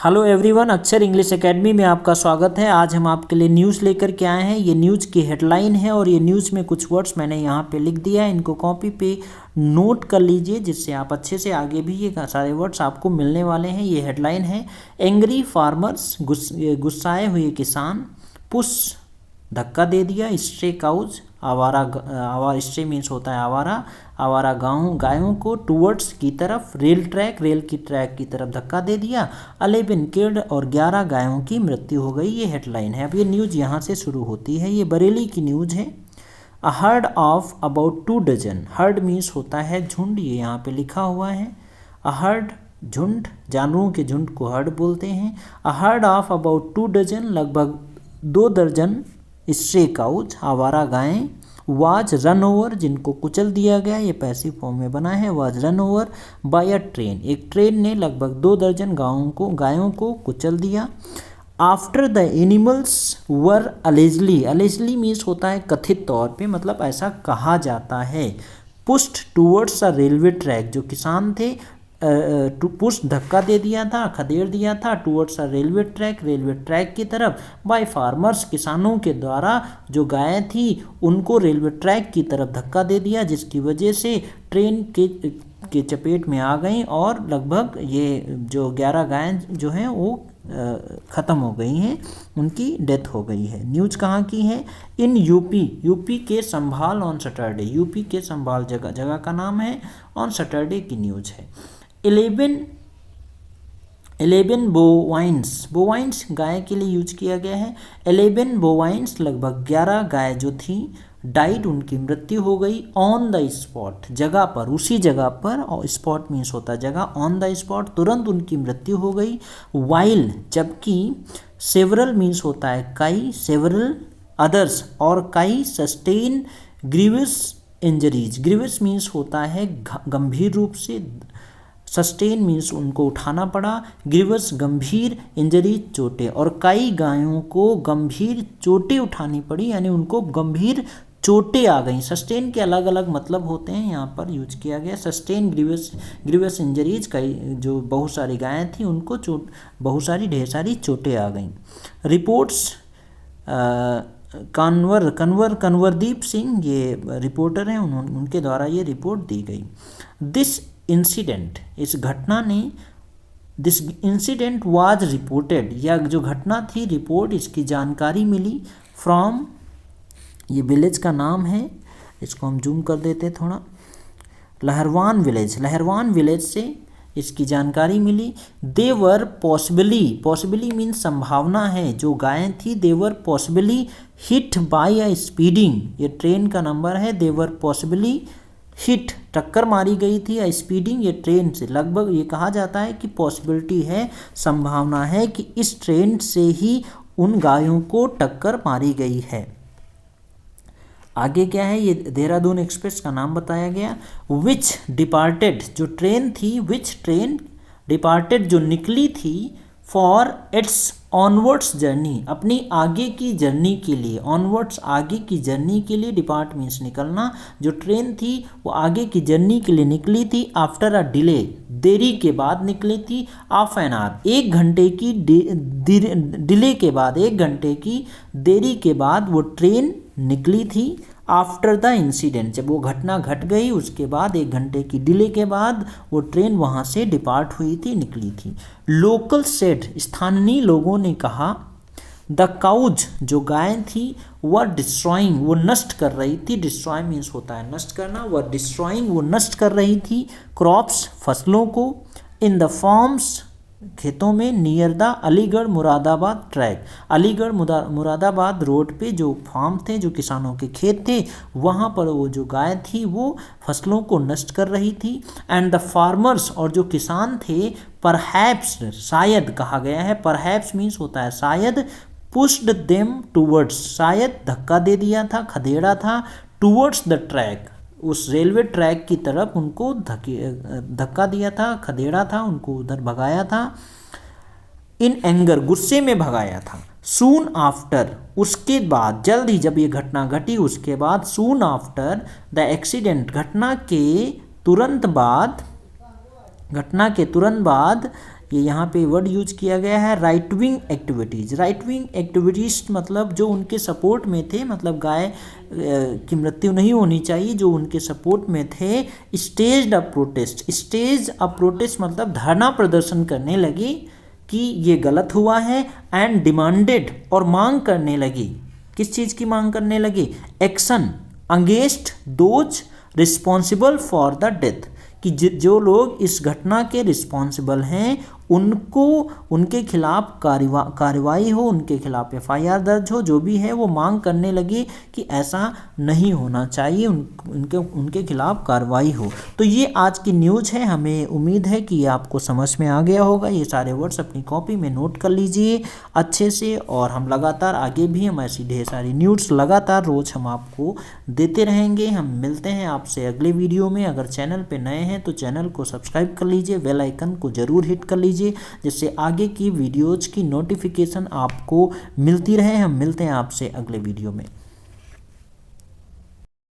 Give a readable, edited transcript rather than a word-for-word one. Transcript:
Hello everyone, अक्षर English academy में आपका स्वागत है। आज हम आपके लिए न्यूज़ लेकर के आए हैं। ये न्यूज़ की हेडलाइन है और ये न्यूज़ में कुछ वर्ड्स मैंने यहाँ पे लिख दिया है। इनको कॉपी पे नोट कर लीजिए जिससे आप अच्छे से आगे भी ये सारे वर्ड्स आपको मिलने वाले हैं। ये हेडलाइन है, एंग्री फार्मर्स, गुस्साए हुए किसान, पुश धक्का दे दिया, स्ट्रे काउज, आवारा स्ट्रे मीन्स होता है आवारा गायों को, टूवर्ड्स की तरफ, रेल की ट्रैक की तरफ धक्का दे दिया, 11 किल्ड और 11 गायों की मृत्यु हो गई। ये हेडलाइन है। अब ये न्यूज़ यहाँ से शुरू होती है। ये बरेली की न्यूज़ है। A herd of about 2 dozen, herd means होता है झुंड, ये यहाँ पे लिखा हुआ है। अ हर्ड झुंड, जानवरों के झुंड को हर्ड बोलते हैं। A herd of about 2 dozen, लगभग 2 दर्जन स्ट्रे काउज, आवारा गायें, वाज रन ओवर, जिनको कुचल दिया गया, ये पैसिव फॉर्म में बना है। Was run over by a train, एक ट्रेन ने लगभग 2 दर्जन गायों को कुचल दिया। After the animals were allegedly means होता है कथित तौर पे, मतलब ऐसा कहा जाता है। Pushed towards a railway track, जो किसान थे पुश धक्का दे दिया था, खदेड़ दिया था, टूवर्ड्स अ रेलवे ट्रैक की तरफ, बाय फार्मर्स, किसानों के द्वारा, जो गायें थी उनको रेलवे ट्रैक की तरफ धक्का दे दिया, जिसकी वजह से ट्रेन के चपेट में आ गई और लगभग ये जो 11 गायें जो हैं वो ख़त्म हो गई हैं, उनकी डेथ हो गई है। न्यूज़ कहाँ की है? इन यूपी के संभाल ऑन सैटरडे, यूपी के संभाल जगह का नाम है, ऑन सैटरडे की न्यूज़ है। 11 बोवाइंस गाय के लिए यूज किया गया है। 11 बोवाइंस, लगभग 11 गाय जो थी, डाइड, उनकी मृत्यु हो गई, ऑन द स्पॉट, जगह पर, उसी जगह पर, और स्पॉट मीन्स होता है जगह, ऑन द स्पॉट, तुरंत उनकी मृत्यु हो गई। वाइल, जबकि, सेवरल मीन्स होता है कई, सेवरल अदर्स, और कई sustain grievous injuries, grievous means होता है गंभीर रूप से, सस्टेन मीन्स उनको उठाना पड़ा, ग्रीवस गंभीर, इंजरी चोटें, और कई गायों को गंभीर चोटें उठानी पड़ी, यानी उनको गंभीर चोटें आ गई। सस्टेन के अलग अलग मतलब होते हैं, यहाँ पर यूज किया गया सस्टेन ग्रीवस इंजरीज, कई जो बहुत सारी गायें थी उनको ढेर सारी चोटें आ गई। रिपोर्ट्स, कंवरदीप सिंह ये रिपोर्टर हैं, उनके द्वारा ये रिपोर्ट दी गई। दिस इंसिडेंट वाज रिपोर्टेड, या जो घटना थी रिपोर्ट, इसकी जानकारी मिली फ्रॉम, ये विलेज का नाम है, इसको हम जूम कर देते थोड़ा, लहरवान विलेज से इसकी जानकारी मिली। देवर पॉसिबली मीन्स संभावना है, जो गायें थी they were possibly hit by a speeding, ये ट्रेन का नंबर है, देवर पॉसिबली हिट, टक्कर मारी गई थी, स्पीडिंग, ये ट्रेन से, लगभग ये कहा जाता है कि पॉसिबिलिटी है, संभावना है कि इस ट्रेन से ही उन गायों को टक्कर मारी गई है। आगे क्या है? ये देहरादून एक्सप्रेस का नाम बताया गया। विच डिपार्टेड, जो ट्रेन थी, विच ट्रेन डिपार्टेड, जो निकली थी, फॉर इट्स ऑनवर्ड्स जर्नी, अपनी आगे की जर्नी के लिए, ऑनवर्ड्स आगे की जर्नी के लिए, डिपार्ट मीन्स निकलना, जो ट्रेन थी वो आगे की जर्नी के लिए निकली थी। आफ्टर अ डिले, देरी के बाद निकली थी। हाफ एन आवर, 1 घंटे की डिले के बाद, 1 घंटे की देरी के बाद वो ट्रेन निकली थी। आफ्टर द इंसिडेंट, जब वो घटना घट गई उसके बाद 1 घंटे की डिले के बाद वो ट्रेन वहाँ से डिपार्ट हुई थी, निकली थी। लोकल सेड, स्थानीय लोगों ने कहा, द काउज, जो गायें थी, वह डिस्ट्रॉइंग, वो नष्ट कर रही थी, डिस्ट्रॉय मीन्स होता है नष्ट करना, वह डिस्ट्रॉइंग, वो नष्ट कर रही थी, क्रॉप्स, फसलों को, इन द फार्म्स, खेतों में, near the Aligarh Moradabad track, Aligarh Moradabad road पे जो फार्म थे, जो किसानों के खेत थे, वहाँ पर वो जो गाय थी वो फसलों को नष्ट कर रही थी। एंड द फार्मर्स, और जो किसान थे, परहैप्स, शायद कहा गया है, परहैप्स मीन्स होता है शायद, पुश्ड देम टूवर्ड्स, शायद धक्का दे दिया था, खदेड़ा था, टूवर्ड्स द ट्रैक, उस रेलवे ट्रैक की तरफ उनको धक्का दिया था, खदेड़ा था, उनको उधर भगाया था। इन एंगर, गुस्से में भगाया था। सून आफ्टर, उसके बाद, जल्द ही जब ये घटना घटी उसके बाद, सून आफ्टर द एक्सीडेंट, घटना के तुरंत बाद ये यहाँ पे वर्ड यूज किया गया है right wing activities. Right wing activities मतलब जो उनके सपोर्ट में थे, मतलब गाय की मृत्यु नहीं होनी चाहिए, जो उनके सपोर्ट में थे। Stage a protest, stage a protest मतलब धरना प्रदर्शन करने लगी कि ये गलत हुआ है। एंड डिमांडेड और मांग करने लगी, किस चीज़ की मांग करने लगी? Action against those responsible for the death, कि जो लोग इस घटना के रिस्पॉन्सिबल हैं उनको, उनके खिलाफ कार्रवाई हो, उनके खिलाफ एफआईआर दर्ज हो, जो भी है वो मांग करने लगी कि ऐसा नहीं होना चाहिए, उनके खिलाफ कार्रवाई हो। तो ये आज की न्यूज़ है, हमें उम्मीद है कि ये आपको समझ में आ गया होगा। ये सारे वर्ड्स अपनी कॉपी में नोट कर लीजिए अच्छे से, और हम लगातार आगे भी हम ऐसी ढेर सारी न्यूज़ लगातार रोज़ हम आपको देते रहेंगे। हम मिलते हैं आपसे अगले वीडियो में। अगर चैनल पे नए हैं तो चैनल को सब्सक्राइब कर लीजिए, बेल आइकन को ज़रूर हिट कर लीजिए, जिससे आगे की वीडियोज़ की नोटिफिकेशन आपको मिलती रहे। हम मिलते हैं आपसे अगले वीडियो में।